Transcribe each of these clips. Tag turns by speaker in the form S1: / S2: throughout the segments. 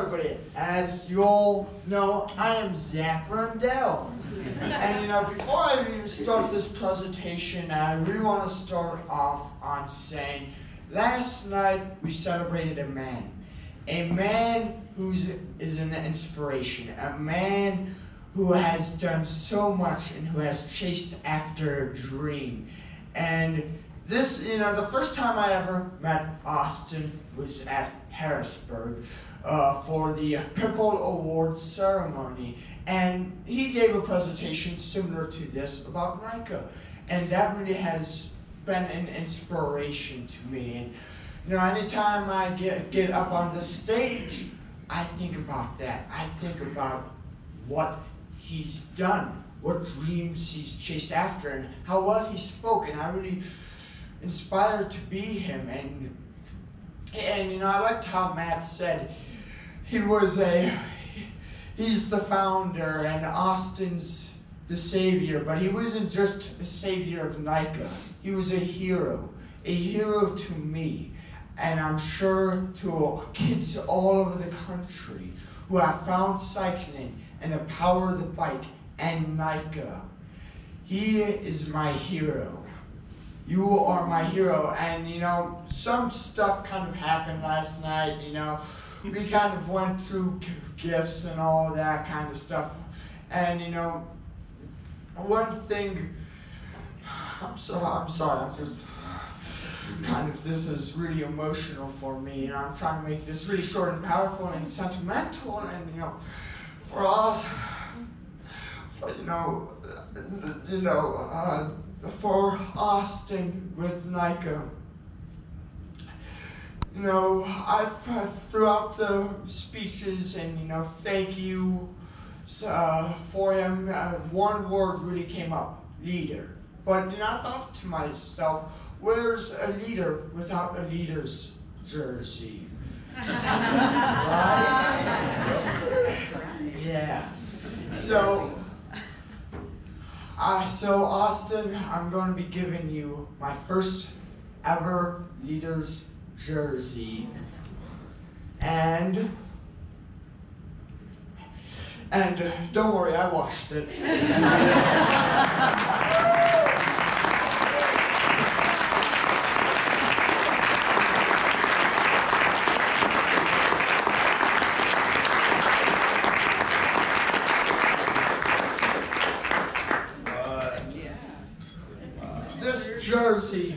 S1: everybody. As you all know, I am Zack Rundell. And before I even start this presentation, I really want to start off on saying, last night we celebrated a man who is an inspiration, a man who has done so much and who has chased after a dream. And this, the first time I ever met Austin was at Harrisburg for the Pickle Awards ceremony. And he gave a presentation similar to this about NICA. And that really has been an inspiration to me. And anytime I get up on the stage, I think about that. I think about what he's done, what dreams he's chased after, and how well he spoke. And I really inspired to be him. And I liked how Matt said he's the founder and Austin's the savior, but he wasn't just a savior of NICA. He was a hero to me, and I'm sure to kids all over the country who have found cycling and the power of the bike and NICA. He is my hero. You are my hero. And some stuff kind of happened last night. We kind of went through gifts and all that kind of stuff. And one thing, I'm sorry, I'm just kind of, this is really emotional for me. I'm trying to make this really short and powerful and sentimental, and for us, for Austin with NICA. I've throughout the speeches and thank you for him. One word really came up: leader. But I thought to myself, where's a leader without a leader's jersey? Right? Yeah. So Austin, I'm going to be giving you my first ever leader's jersey, and don't worry, I washed it. This jersey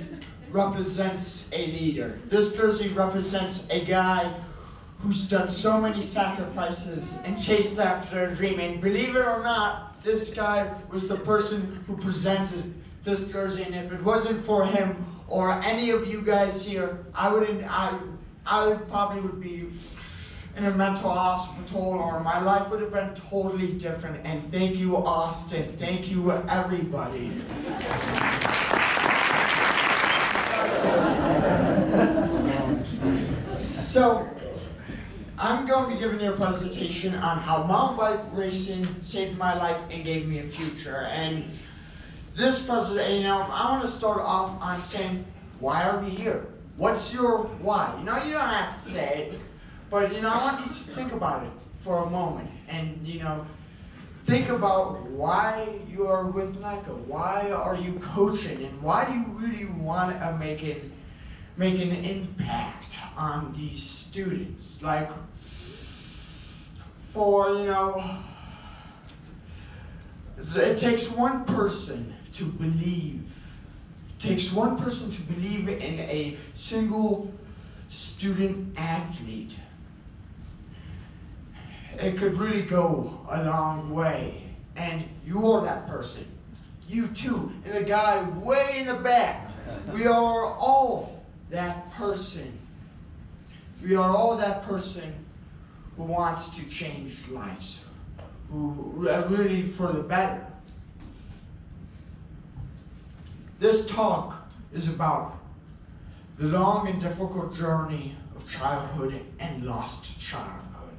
S1: represents a leader. This jersey represents a guy who's done so many sacrifices and chased after a dream. And believe it or not, this guy was the person who presented this jersey. And if it wasn't for him or any of you guys here, I probably would be in a mental hospital, or my life would have been totally different. And thank you, Austin. Thank you, everybody. So, I'm going to be giving you a presentation on how mountain bike racing saved my life and gave me a future. And this presentation, I want to start off on saying, why are we here? What's your why? You don't have to say it, but I want you to think about it for a moment. And think about why you are with NICA. Why are you coaching? And why do you really want to make an impact on these students? Like, it takes one person to believe. It takes one person to believe in a single student athlete. It could really go a long way. And you're that person. You too. And the guy way in the back. We are all that person. We are all that person who wants to change lives, who really for the better. This talk is about the long and difficult journey of childhood and lost childhood.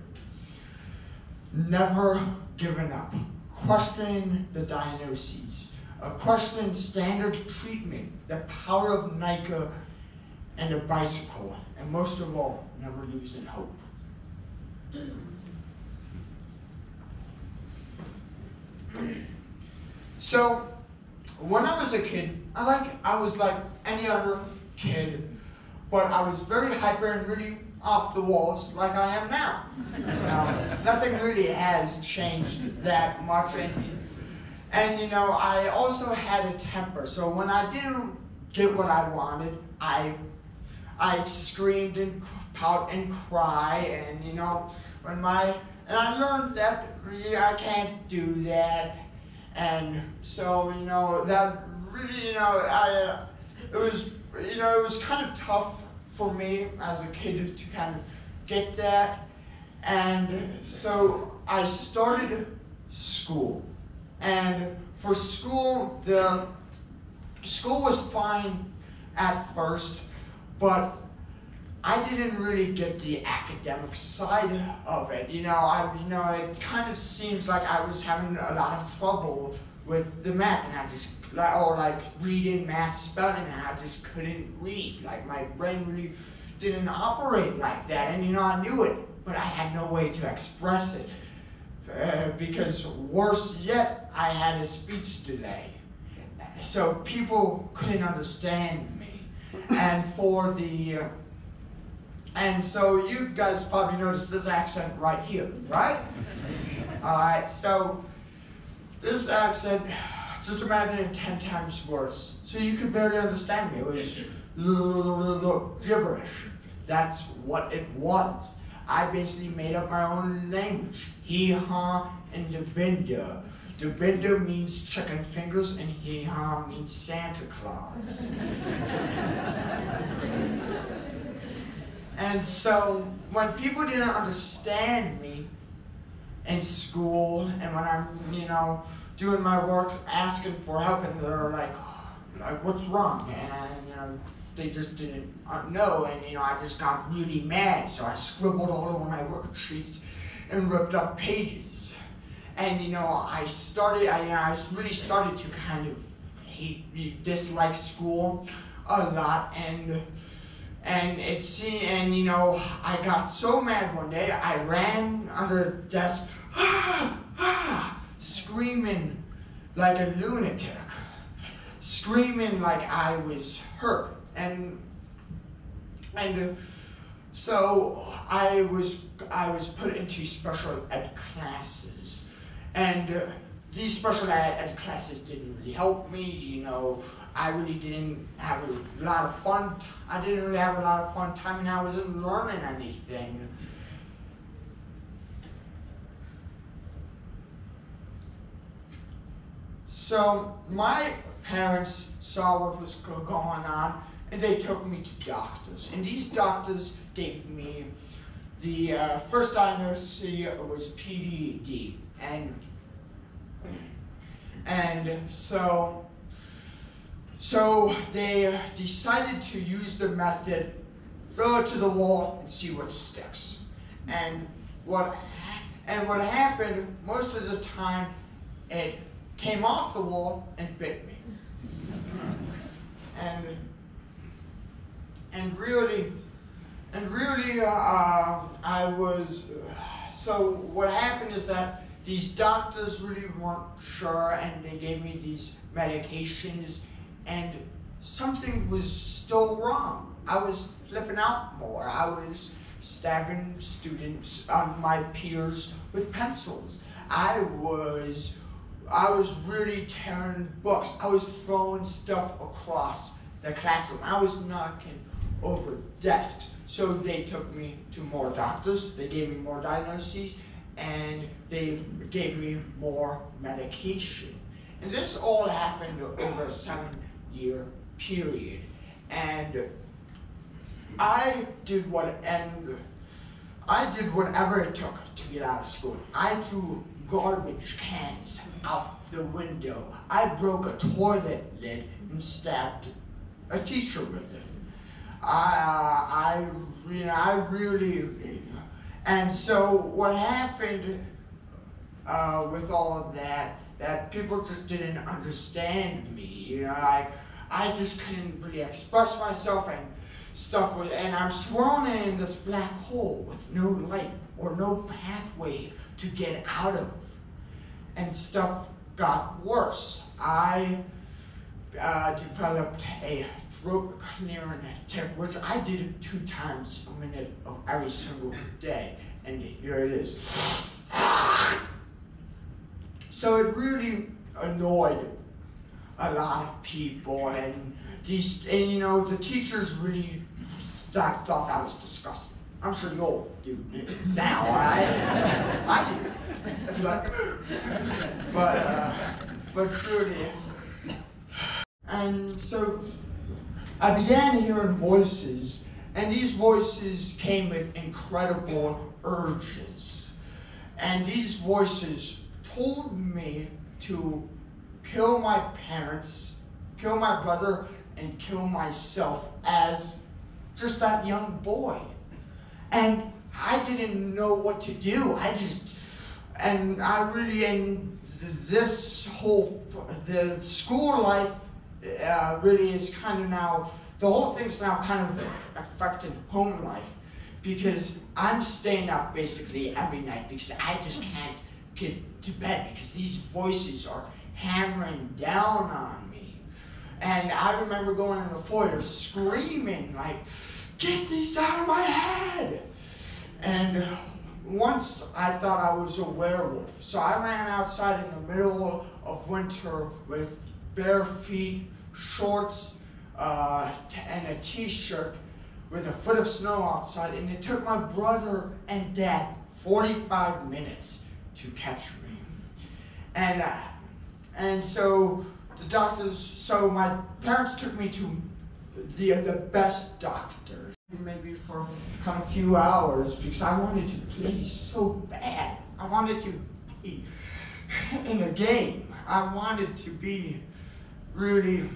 S1: Never giving up, questioning the diagnoses, questioning standard treatment, the power of NICA and a bicycle, and most of all, never losing hope. So, when I was a kid, I was like any other kid, but I was very hyper and really off the walls like I am now. Nothing really has changed that much, and you know, I also had a temper. So when I didn't get what I wanted, I screamed and pout and cry, and you know, and I learned that I can't do that. And so, you know, that really, you know, it was kind of tough for me as a kid to kind of get that. And so I started school. And for school, the school was fine at first, but I didn't really get the academic side of it. You know, it kind of seems like I was having a lot of trouble with the math, and like reading, math, spelling, and I just couldn't read. Like my brain really didn't operate like that, and you know, I knew it, but I had no way to express it. Because worse yet, I had a speech delay. So people couldn't understand me. And so you guys probably noticed this accent right here, right? Alright, so this accent, just imagine it 10 times worse. So you could barely understand me. It was gibberish. That's what it was. I basically made up my own language. Hee-haw and Dabinda. Dabinda means chicken fingers and hee-haw means Santa Claus. And so when people didn't understand me in school, and when I'm, you know, doing my work, asking for help, and they're like, what's wrong? And you know, they just didn't know, and you know, I just got really mad, so I scribbled all over my worksheets and ripped up pages. And you know, I really started to kind of dislike school a lot, and you know, I got so mad one day, I ran under the desk, screaming like a lunatic, screaming like I was hurt. And so I was put into special ed classes, and these special ed classes didn't really help me. You know, I really didn't have a lot of fun. I didn't really have a lot of fun time, and I wasn't learning anything. So my parents saw what was going on, and they took me to doctors. And these doctors gave me the first diagnosis was PDD, and so they decided to use the method, throw it to the wall and see what sticks. And what happened most of the time, it came off the wall and bit me. And really, I was. So what happened is that these doctors really weren't sure, and they gave me these medications, and something was still wrong. I was flipping out more. I was stabbing students, my peers, with pencils. I was really tearing books. I was throwing stuff across the classroom. I was knocking over desks. So they took me to more doctors. They gave me more diagnoses, and they gave me more medication. And this all happened over a 7-year period. And I did whatever it took to get out of school. I threw garbage cans out the window. I broke a toilet lid and stabbed a teacher with it. I really, and so what happened with all of that people just didn't understand me. You know, I just couldn't really express myself and stuff, and I'm swirling in this black hole with no light or no pathway to get out of. And stuff got worse. I developed a throat clearing tech, which I did 2 times a minute of every single day. And here it is. So it really annoyed a lot of people, and you know, the teachers really thought that was disgusting. I'm sure you all do now, I do. I feel like, but truly. And so I began hearing voices, and these voices came with incredible urges. And these voices told me to kill my parents, kill my brother, and kill myself as just that young boy. And I didn't know what to do. The school life really is kind of now, the whole thing's now kind of affecting home life, because I'm staying up basically every night because I just can't get to bed because these voices are hammering down on me. And I remember going in the foyer screaming like, "Get these out of my head!" And once I thought I was a werewolf. So I ran outside in the middle of winter with bare feet, shorts, and a t-shirt with a foot of snow outside. And it took my brother and dad 45 minutes to catch me. And so my parents took me to the best doctors, maybe for kind of a few hours, because I wanted to play so bad. I wanted to be in a game. I wanted to be really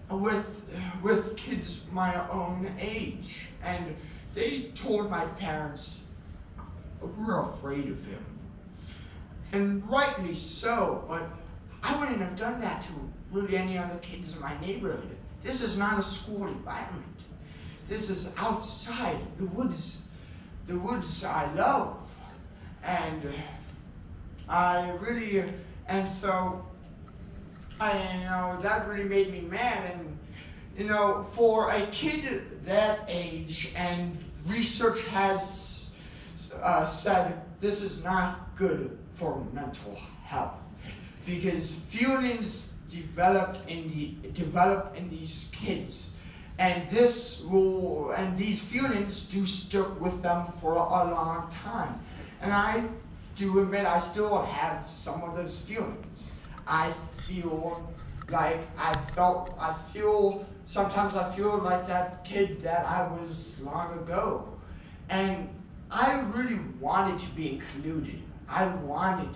S1: with kids my own age. And they told my parents, "We're afraid of him." And rightly so, but I wouldn't have done that to really any other kids in my neighborhood. This is not a school environment. This is outside, the woods I love. And that really made me mad. And, you know, for a kid that age, and research has said this is not good for mental health, because feelings develop in these kids, and these feelings do stick with them for a long time. And I do admit I still have some of those feelings. Sometimes I feel like that kid that I was long ago. And I really wanted to be included. I wanted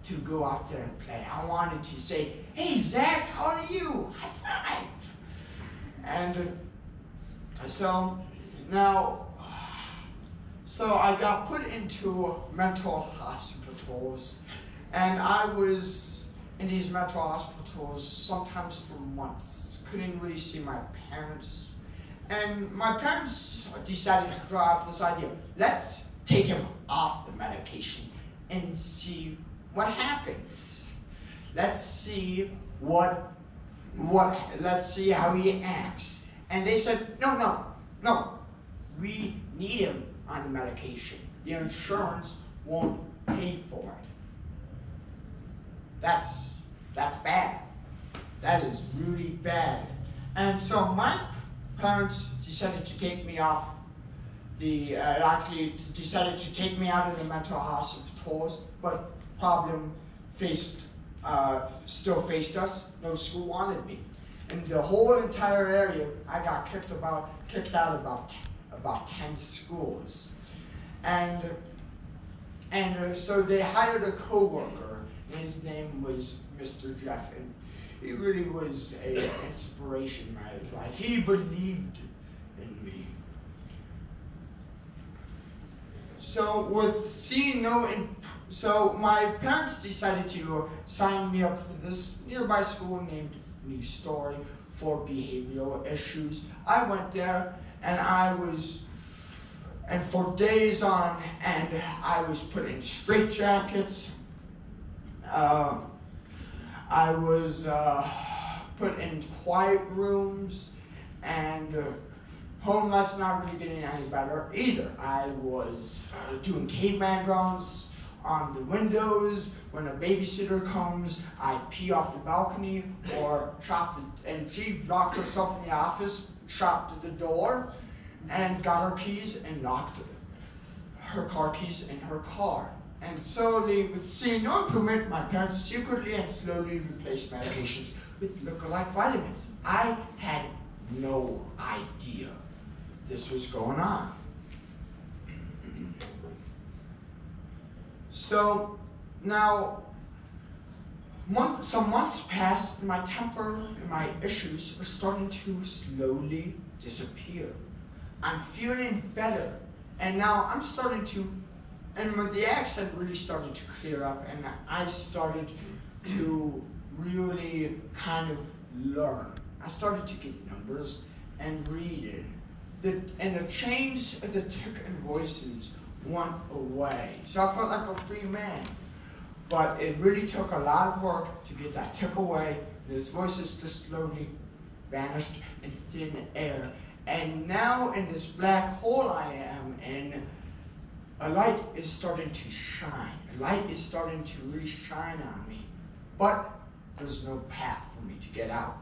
S1: to go out there and play. I wanted to say, "Hey, Zach, how are you? High five." And so I got put into mental hospitals, and I was in these mental hospitals sometimes for months. Couldn't really see my parents. And my parents decided to throw out this idea: let's take him off the medication and see what happens. Let's see let's see how he acts. And they said, no, we need him on the medication. The insurance won't pay for it. That's bad. That is really bad. And so my parents decided to take me off decided to take me out of the mental hospitals, but problem still faced us. No school wanted me. In the whole entire area, I got kicked out about 10 schools. And so they hired a coworker, and his name was Mr. Jeff, and he really was an inspiration in my life. He believed in me. So my parents decided to sign me up for this nearby school named New Story for behavioral issues. I went there, and And for days on end, I was put in straitjackets. I was put in quiet rooms, and home life's not really getting any better either. I was doing caveman drawings on the windows. When a babysitter comes, I pee off the balcony or and she locked herself in the office, chopped the door, and got her keys and locked her car keys in her car. And slowly, with seeing no improvement, my parents secretly and slowly replaced medications with look-alike vitamins. I had no idea this was going on. So now, some months passed, and my temper and my issues are starting to slowly disappear. I'm feeling better, and now I'm starting to, and the accent really started to clear up, and I started to really kind of learn. I started to get numbers and read it. And the change of the tick and voices went away. So I felt like a free man. But it really took a lot of work to get that tick away. Those voices just slowly vanished in thin air. And now in this black hole I am in, a light is starting to shine. A light is starting to really shine on me. But there's no path for me to get out.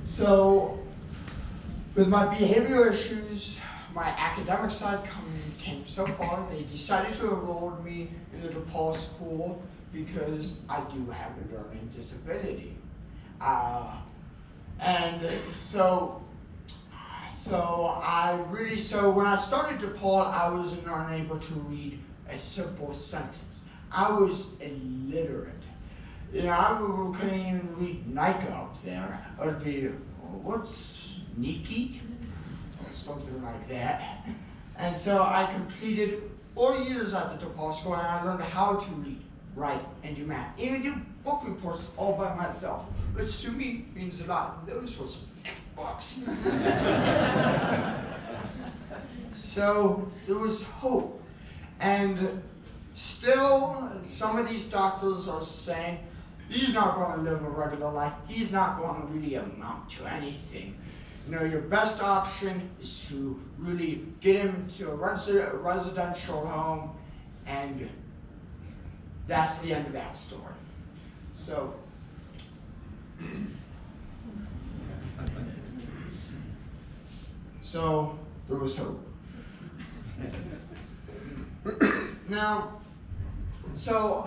S1: So, with my behavioral issues, my academic side came so far, they decided to enroll me in the DePaul school because I do have a learning disability. So when I started DePaul, I was unable to read a simple sentence. I was illiterate. You know, I couldn't even read NICA up there. It would be, what's NICA? Or something like that. And so I completed 4 years at the DePaul school, and I learned how to read, write, and do math. Even do book reports all by myself, which to me means a lot. Those were some thick books. So there was hope. And still, some of these doctors are saying, he's not going to live a regular life. He's not going to really amount to anything. You know, your best option is to really get him to a residential home, and that's the end of that story. So there was hope. Now, so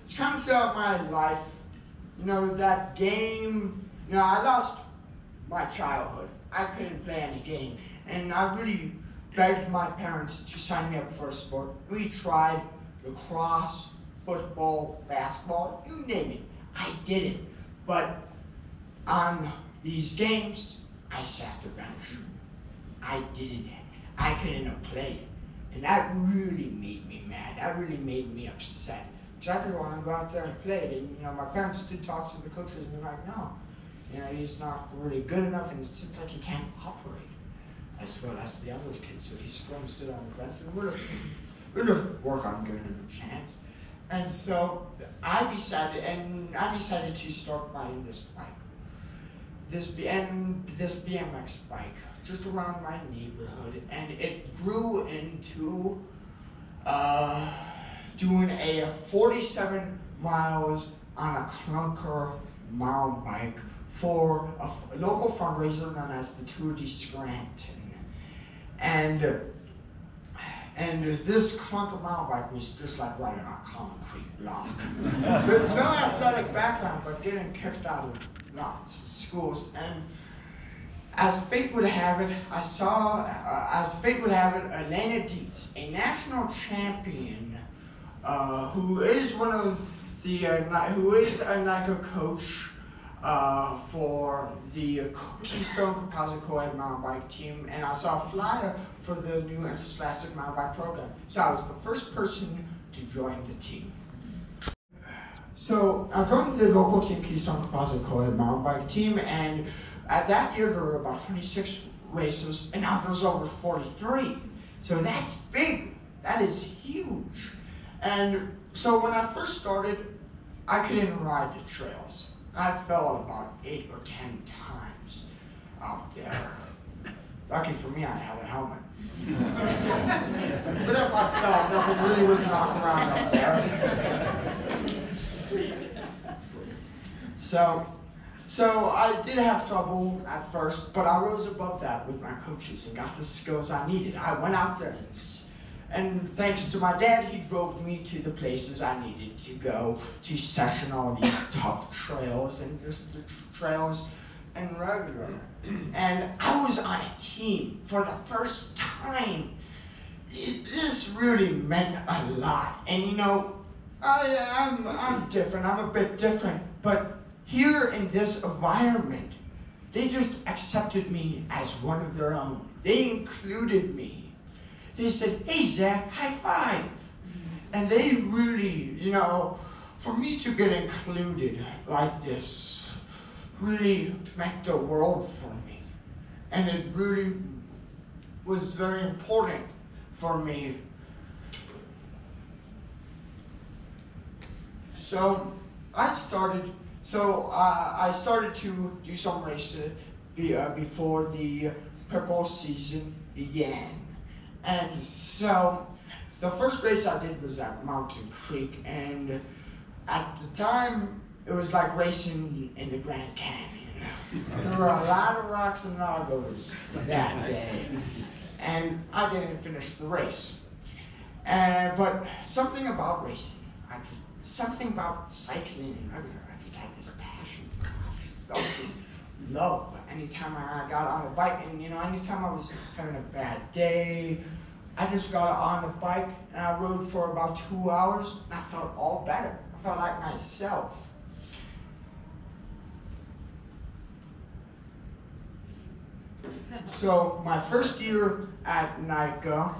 S1: it's kind of throughout my life, you know, that game, you know, I lost my childhood. I couldn't play any game. And I really begged my parents to sign me up for a sport. We tried lacrosse, football, basketball, you name it. I did it. But on these games, I sat the bench. I couldn't have played. And that really made me mad. That really made me upset. Because I just want to go out there and play. And, you know, my parents did talk to the coaches, and they're like, no. You know, he's not really good enough, and it seems like he can't operate as well as the other kids. So he's going to sit on the bench, and we'll just work on giving him a chance. And so I decided to start riding this bike, this BMX bike, just around my neighborhood, and it grew into doing a 47 miles on a clunker mountain bike for a local fundraiser known as the Tour de Scranton. And this clunker mountain bike was just like riding on a concrete block. With no athletic background, but getting kicked out of lots of schools. And as fate would have it, Elena Dietz, a national champion, who is a NICA coach for the Keystone Composite Co-ed mountain bike team, and I saw a flyer for the new Interscholastic mountain bike program. So I was the first person to join the team. So I joined the local team, Keystone Composite Co-ed mountain bike team, and at that year there were about 26 racers, and now there's over 43. So that's big. That is huge. And so when I first started, I couldn't ride the trails. I fell about 8 or 10 times out there. Lucky for me, I had a helmet. But if I fell, nothing really would knock around up there. So I did have trouble at first, but I rose above that with my coaches and got the skills I needed. I went out there and thanks to my dad, he drove me to the places I needed to go to session all these tough trails and just the trails and regular. And I was on a team for the first time. This really meant a lot. And you know, I'm different, I'm a bit different, but here in this environment, they just accepted me as one of their own. They included me. They said, hey Zach, high five. And they really, you know, for me to get included like this really meant the world for me. And it really was very important for me. So I started to do some races before the purple season began. And so the first race I did was at Mountain Creek, and at the time it was like racing in the Grand Canyon. There were a lot of rocks and lagos that day, and I didn't finish the race. But something about racing, something about cycling and regular, I just had this passion for it. I just felt this love. Anytime I got on the bike, and you know, anytime I was having a bad day, I just got on the bike and I rode for about 2 hours, and I felt all better. I felt like myself. So my first year at NICA,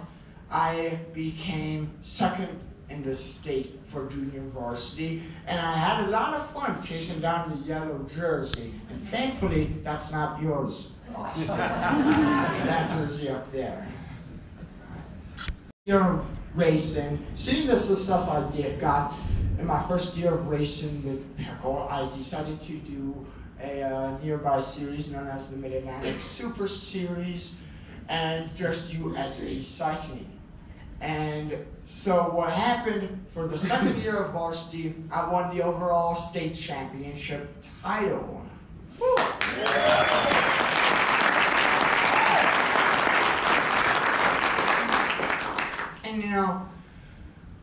S1: I became second in the state for junior varsity, and I had a lot of fun chasing down the yellow jersey. And thankfully, that's not yours, Austin. That jersey up there. Year of racing, seeing the success I got in my first year of racing with Pickle, I decided to do a nearby series known as the Mid-Atlantic Super Series and just USA Cycling. And so what happened for the second year of varsity, I won the overall state championship title. Woo. And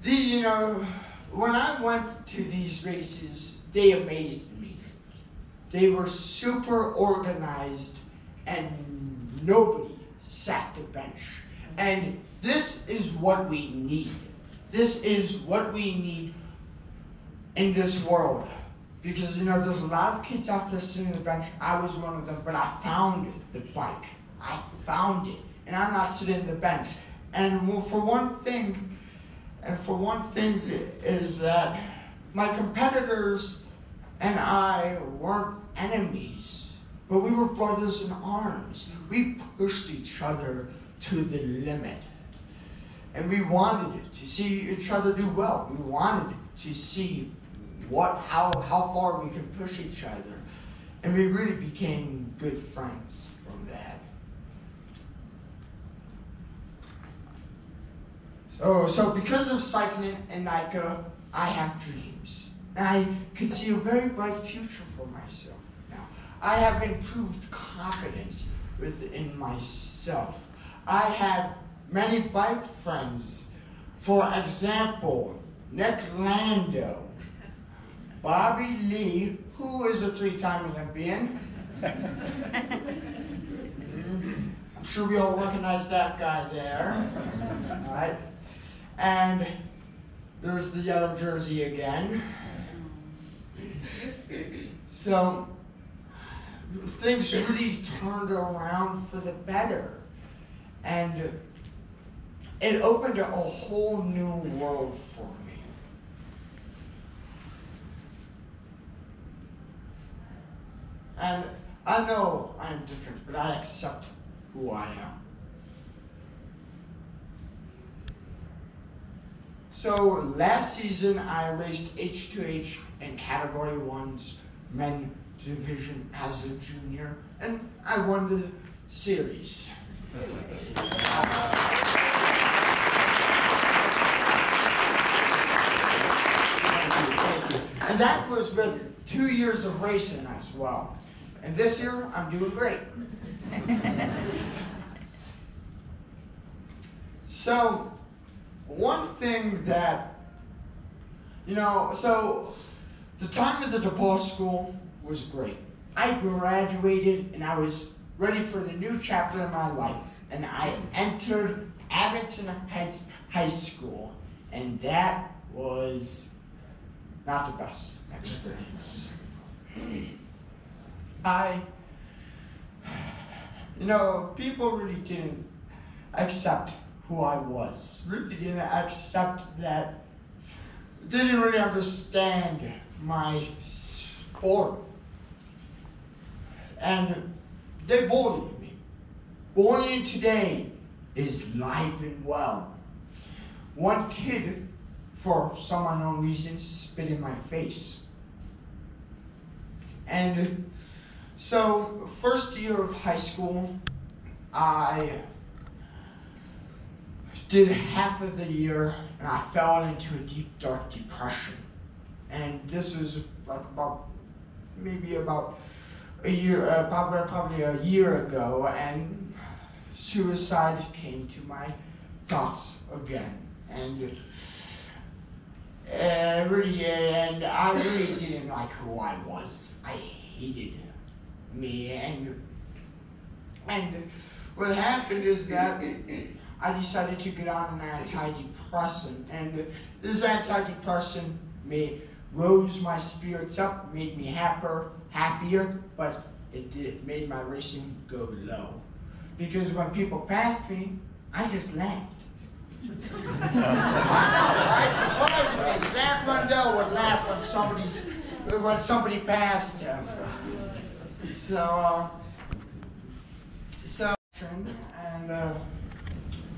S1: you know, when I went to these races, they amazed me. They were super organized and nobody sat the bench. And this is what we need. This is what we need in this world. Because, you know, there's a lot of kids out there sitting on the bench. I was one of them, but I found the bike. I found it. And I'm not sitting on the bench. And for one thing is that my competitors and I weren't enemies, but we were brothers in arms. We pushed each other to the limit. And we wanted to see each other do well. We wanted to see how far we could push each other. And we really became good friends from that. So because of cycling and NICA, I have dreams. And I could see a very bright future for myself now. I have improved confidence within myself. I have many bike friends. For example, Nick Lando, Bobby Lee, who is a 3-time Olympian. I'm sure we all recognize that guy there. All right. And there's the yellow jersey again. So things really turned around for the better. And it opened a whole new world for me. And I know I'm different, but I accept who I am. So last season I raced H2H in Category 1's men division as a junior, and I won the series. Thank you. And that was with 2 years of racing as well. And this year, I'm doing great. So, one thing that, so the time at the DePaul school was great. I graduated and I was ready for the new chapter in my life. And I entered Abington Heights High School, and that was not the best experience. People really didn't accept who I was. Really didn't accept that. Didn't really understand my sport. And they bullied me. Bullying today is live and well. One kid, for some unknown reason, spit in my face. And so, first year of high school, I did half of the year and I fell into a deep, dark depression. And this was like maybe about a year, probably a year ago, and suicide came to my thoughts again. And I really didn't like who I was. I hated me, and what happened is that I decided to get on an antidepressant, and this antidepressant rose my spirits up, made me happier, but it made my racing go low. Because when people passed me, I just laughed. I know, right? Surprisingly, Zack Rundell would laugh when somebody passed him. So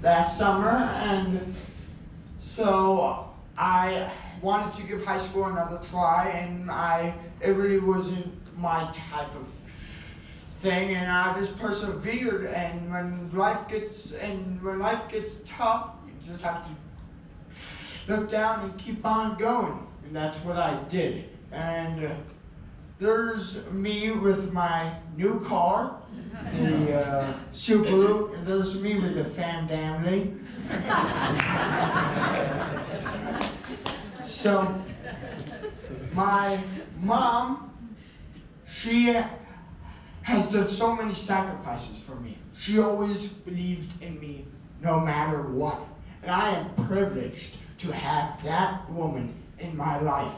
S1: last summer, and so I wanted to give high school another try, and it really wasn't my type of thing, and I just persevered. And when life gets tough, you just have to look down and keep on going, and that's what I did. And there's me with my new car, the Subaru, and there's me with the family. So my mom, she has done so many sacrifices for me. She always believed in me no matter what. And I am privileged to have that woman in my life.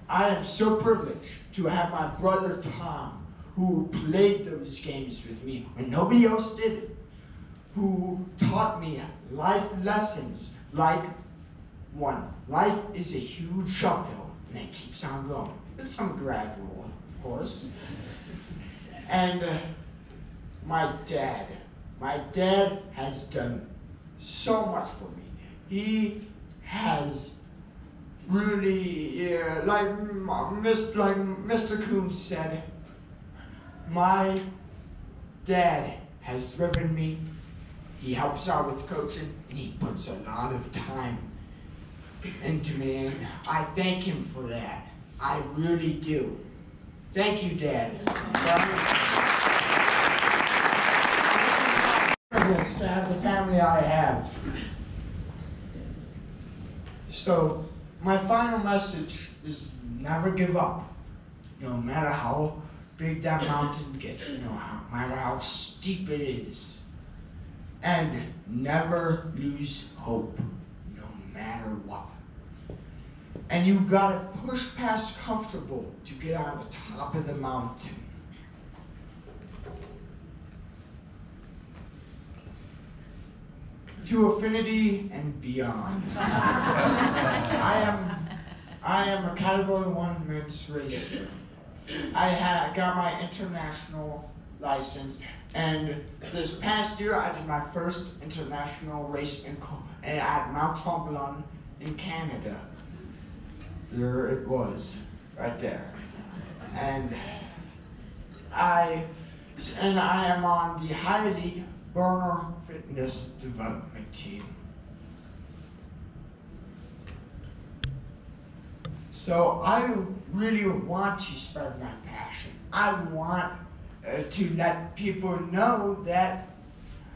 S1: I am so privileged to have my brother Tom, who played those games with me when nobody else did, who taught me life lessons like, one, life is a huge uphill and it keeps on going. It's some gradual, of course. And my dad has done so much for me. He has really, like Mr. Coon said, my dad has driven me. He helps out with coaching, and he puts a lot of time into me, and I thank him for that. I really do. Thank you, Dad. Privileged to have the family I have. So, my final message is never give up. No matter how big that mountain gets, no matter how steep it is. And never lose hope, no matter what. And you gotta push past comfortable to get on the top of the mountain. To affinity and beyond. I am a Category 1 men's racer. I got my international license. And this past year, I did my first international race at Mount Tremblant in Canada. There it was, right there. And I am on the High Elite Burner Fitness Development Team. So I really want to spread my passion. I want to let people know that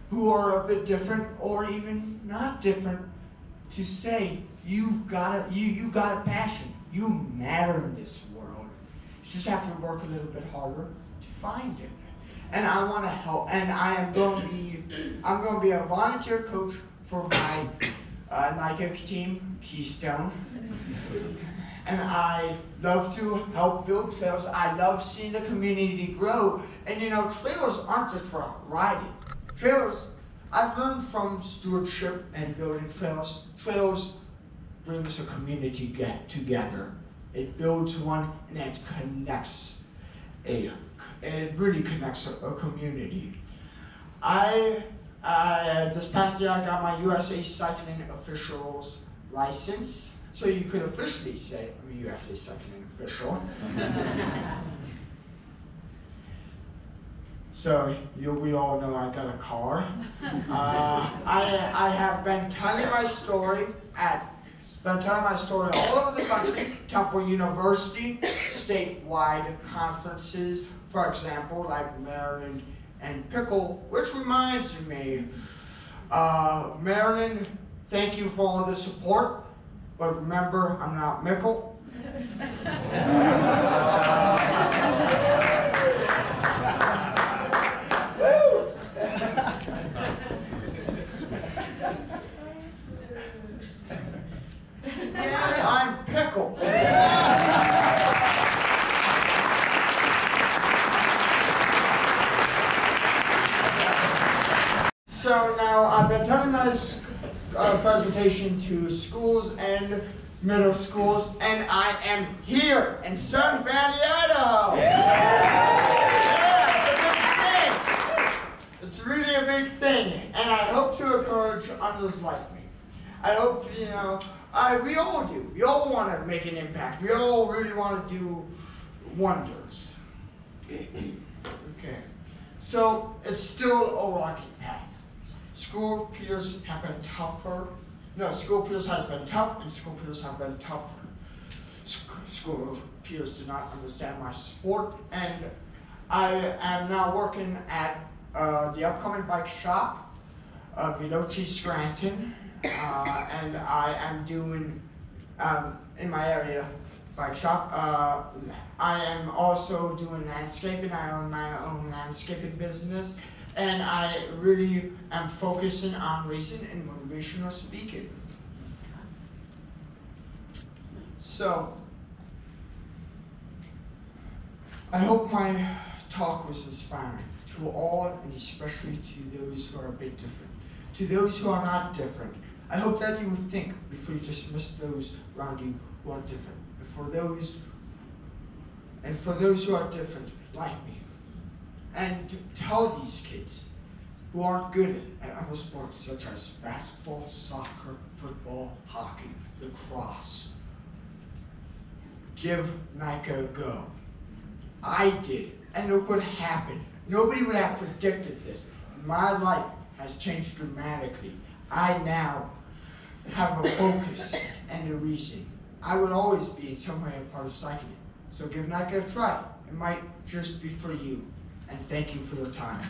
S1: who are a bit different or even not different, to say you got a passion. You matter in this world. You just have to work a little bit harder to find it. And I want to help. And I'm going to be a volunteer coach for my NICA team, Keystone. And I love to help build trails. I love seeing the community grow. And you know, trails aren't just for riding. Trails, I've learned from stewardship and building trails. Trails brings a community together. It builds one, and it connects it really connects a community. This past year I got my USA Cycling Officials license. So you could officially say I'm a USA Cycling official. So we all know I got a car. I have been telling my story all over the country, Temple University, statewide conferences, for example, like Maryland and Pickle, which reminds me, Maryland, thank you for all the support. But remember, I'm not Mickle. I'm Pickle. So now I've been telling this presentation to schools and middle schools, and I am here in Sun Valley, Idaho. Yeah, it's a big thing. It's really a big thing, and I hope to encourage others like me. I hope, you know, we all do. We all want to make an impact. We all really want to do wonders. Okay, so it's still a rocky path. School peers have been tougher. No, school peers has been tough, and school peers have been tougher. School peers do not understand my sport, and I am now working at the upcoming bike shop of Veloci Scranton, and I am doing, in my area, bike shop. I am also doing landscaping. I own my own landscaping business. And I really am focusing on racing and motivational speaking. So, I hope my talk was inspiring to all, and especially to those who are a bit different. To those who are not different, I hope that you would think before you dismiss those around you who are different. And for those who are different, like me. And to tell these kids who aren't good at other sports such as basketball, soccer, football, hockey, lacrosse, give NICA a go. I did, and look what happened. Nobody would have predicted this. My life has changed dramatically. I now have a focus and a reason. I will always be in some way a part of cycling. So give NICA a try. It might just be for you. And thank you for your time.